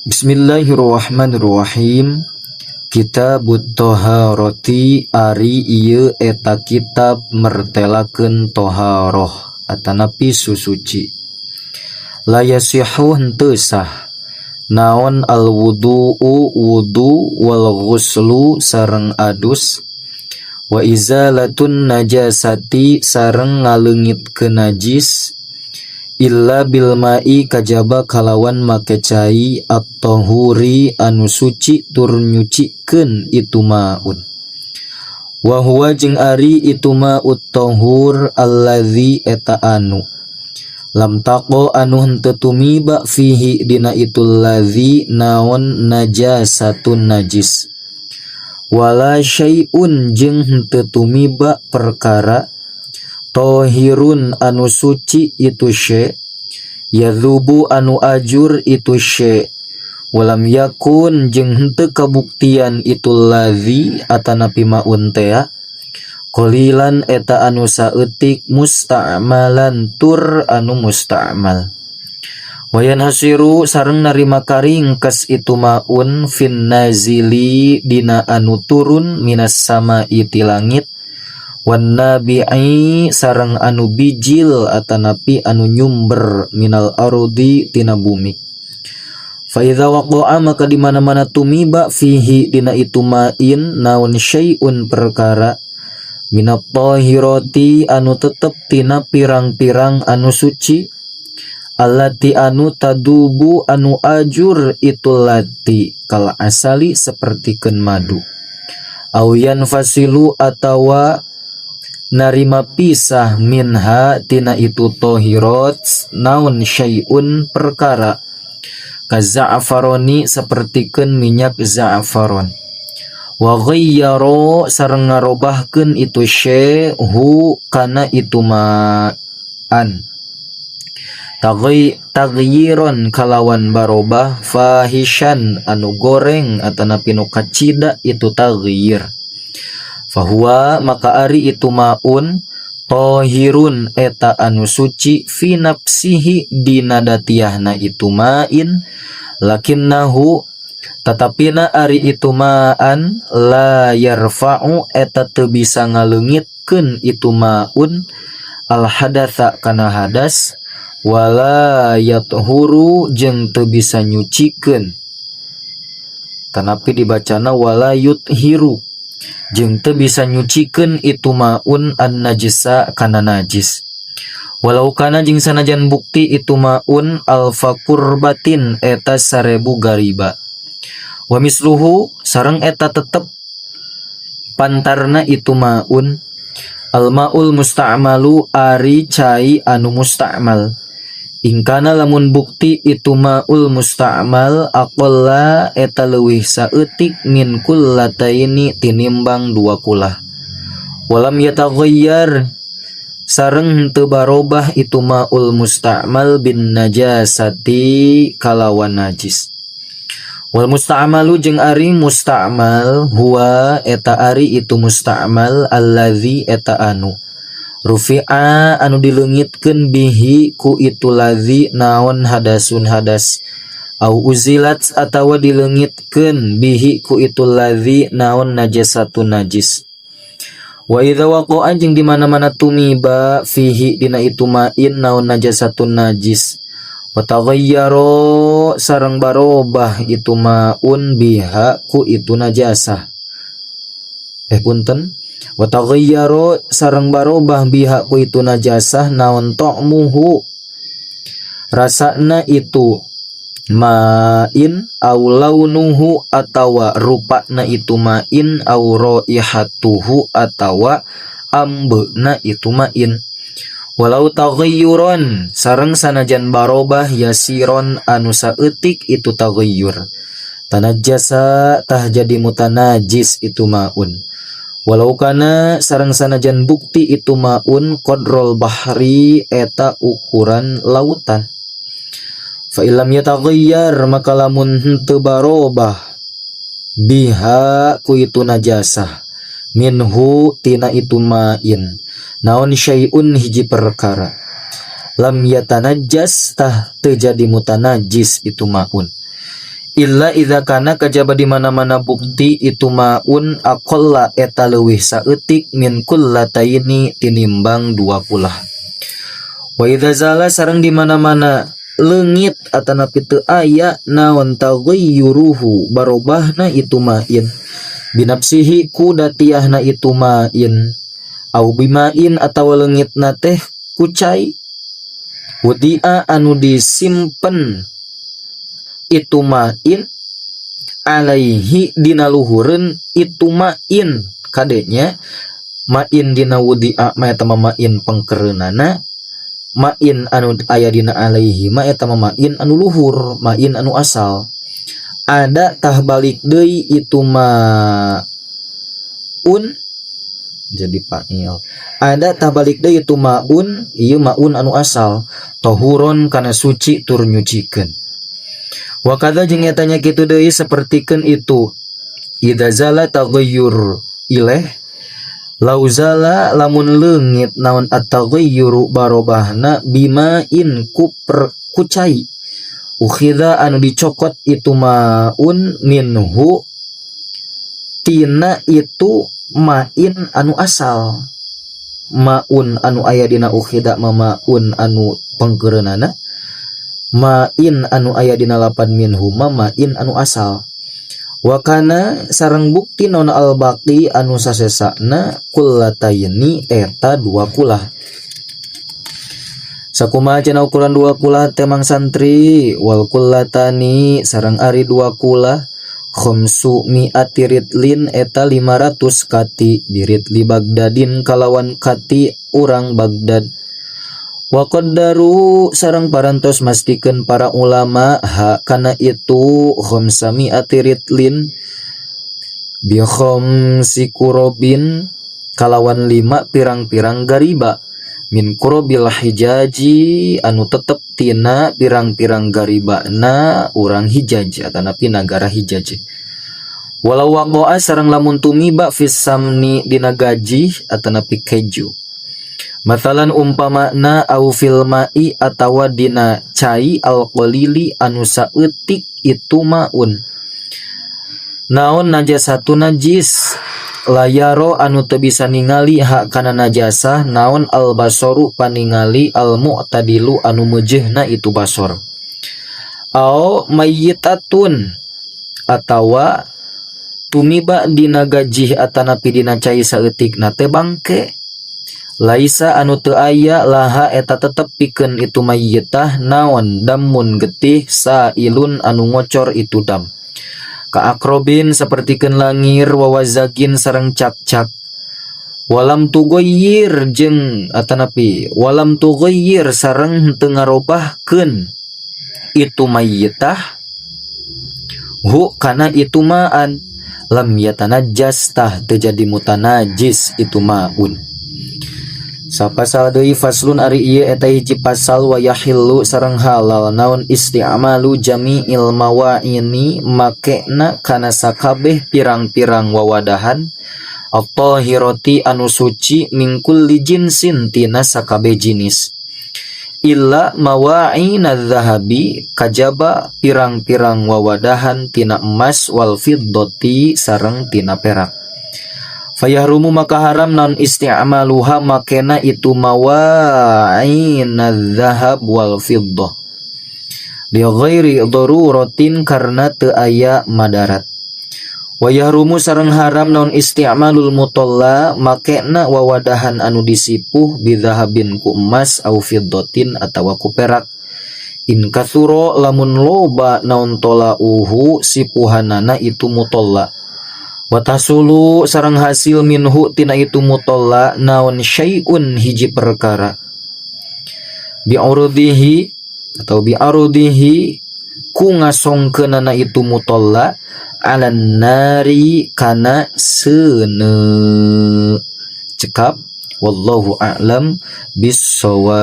Bismillahirrahmanirrahim. Kitabut Toharoti ari ieu eta kitab mertelakeun toharoh atanapi susuci. La yasihu henteu sah naon al wudu'u wudu wal ghuslu sareng adus wa izalatun najasati sareng ngaleungitkeun najis illa bil ma'i kajaba kalawan make cai at-tahuri anu suci tur nyucikeun itu maun. Wa huwa jeung ari itu ma'ut tahur allazi eta anu lam taqo anu henteu tumiba fihi dina itul ladzi naon najasatun najis. Wala syai'un jeung henteu tumiba perkara tohirun anu suci itu syai' yadzubu anu ajur itu syai' walam yakun jeung henteu kabuktian itu ladzi atanapi maun tea qalilan eta anu saeutik musta'malan tur anu musta'mal. Wayan hasiru sareng narima karing kas itu maun fin nazili dina anu turun minas sama'i ti langit wan nabi'i sareng anu bijil atanapi anu nyumber minal ardi tina bumi. Fa idza waqa'a maka di mana-mana tumiba fihi dina itu ma'in naun syai'un perkara minat tahirati anu tetep tina pirang-pirang anu suci allati anu tadubu anu ajur itu lati kal asali sapertikeun madu au yanfasilu atawa narima pisah minha tina itu tohirat naun syai'un perkara kaza'faroni sapertikeun minyak za'faron wa ghayyaro sareng ngarobahkeun itu syai'hu kana itu ma'an taghyiron kalawan barobah fahishan anu goreng atanapi nu kacida itu taghyir. Fahuwa maka ari itu maun tohirun eta anu suci fi nafsihi dina datiahna itu main lakinnahu tatapina ari itu maan la yarfa'u eta teu bisa ngaleungitkeun itu maun al hadatsa kana hadas wala yathuru jeung teu bisa nyucikeun tanapi dibacana wala yuthiru jeung teu bisa nyucikeun itu maun an najisa kana najis. Walau kana jeung sanajan bukti itu maun alfa qurbatin eta 1000 gariba. Wa misluhu sareng eta tetep pantarna itu maun al maul musta'malu ari cai anu musta'mal. Ingkana lamun bukti itu maul musta'mal aqalla eta leuwih saeutik min kullataini tinimbang dua kulah. Walam yataghayyar sareng teu barobah itu maul musta'mal bin najasati kalawan najis. Wal musta'malu jeung ari musta'mal huwa eta ari itu musta'mal allazi eta anu rufi'a anu dileungitkeun bihi ku itu ladzi naon hadasun hadas au uzilat atawa dileungitkeun bihi ku itu ladzi naon najasatun najis. Wa idza waqa'a jeung di mana-mana tumiba fihi dina itu ma'in naon najasatun najis wa taghayyaro sareng barobah itu maun biha ku itu najasah. Punten wa taghayyaro sareng barobah biha ku itu najasah naon ta'muhu rasana itu ma'in au launuhu atawa rupana itu ma'in au raihatuhu atawa ambeuna itu ma'in. Walau taghayyuron sareng sanajan barobah yasiron anu saeutik itu taghayyur tanajjasa tah jadi mutanajis itu maun. Walau kana sareng sanajan bukti itu maun qadrul bahri eta ukuran lautan. Fa illam yataghayyar maka lamun henteu barobah biha ku itu najasah minhu tina itu main naon syai'un hiji perkara lam yatanajjas tah teu jadi mutanajis itu maun illa idza kana kajaba di mana-mana bukti itu maun aqalla eta leuwih saeutik min kullataini tinimbang 20. Wa idza zala sareng di mana-mana leungit atanapi teu aya naon taghayyuruhu barobahna itu main binafsihi ku datiahna itu main au bimain atawa leungitna teh kucai wudia anu disimpen itu main alaihi dina luhureun itu main kadenya main dina wudia ma eta main pangkereunana main anu aya dina alaihi ma eta main anu luhur main anu asal ada tah balik deui itu maun jadi fa'il ada tah balik deui itu maun ieu maun anu asal tahuron kana suci tur nyucikeun. Wa kadza jeung eta nya kitu deui sapertikeun itu idza zala taghayyur ilaih lauzala lamun leungit naon at-taghayyuru barobahna bimain kucai ukhidha anu dicokot itu maun minhu tina itu main anu asal maun anu aya dina ukhidha maun anu pangkereunana main anu aya dina lapan minhu main anu asal wa kana sareng bukti naon al-baqi anu sasesana kullatayni eta 20. Sakumaha cenah ukuran 20 temang santri wal kullatani sareng ari 20 khamsu mi'ati ritlin eta 500 kati biritli Bagdadin kalawan kati urang Bagdad. Wa qaddaru sareng parantos mastikeun para ulama ha kana itu khamsami atiritlin bi khamsi kurobin kalawan 5 pirang-pirang gariba min kurobil hijaji anu tetep tina pirang-pirang garibana urang Hijaj atanapi nagara Hijaj. Walau waqa'a sareng lamun tumiba fis samni dina gaji atanapi keju. Matalan umpamana au fil ma'i atawa dina cai al-qalili anu saeutik itu maun. Naon najasatu najis layaro anu teu bisa ningali hak kana najasah naon al-basaru paningali al-mu'tadilu anu meujeuhna itu basor. Au mayyitatun atawa tumiba dina gajih atanapi dina cai saeutikna teh bangke. Laisa anu teu aya laha eta tetep pikeun itu mayyitah naon damun getih sailun anu ngocor itu dam. Ka akrobin sapertikeun langir wawazagin sareng cak-cak. Walam tughayyir jeung atanapi walam tughayyir sareng teu ngarobahkeun itu mayyitah hu kana itu maan lam yatanajjas tah teu jadi mutanajis itu maun. Sapasal deui faslun ari ieu eta hiji pasal wa yahillu sareng halal naon isti'malu jami'il mawa'ini makena kana sakabeh pirang-pirang wawadahan at-tahirati anu suci min kulli jinsin tina sakabeh jinis illa mawa'inadz zahabi kajaba pirang-pirang wawadahan tina emas wal fiddati sareng tina perak. Fayahrumu maka haram non isti'maluha makena itu mawa'inadz zahab wal fiddah li ghairi daruratin karena teu aya madarat. Wa yahrumu sareng haram non isti'malul mutalla makena wawadahan anu disipuh bidzahabin ku emas au fiddatin atawa ku perak in katsura lamun loba naon tolauhu sipuhanana itu mutalla. Watasulu sareng hasil minhu tina itu mutalla naon syai'un hiji perkara bi'urudihi atau bi'arudihi ku ngasongkeunana itu mutalla alan nari kana seuneu cekap wallahu a'lam bissawab.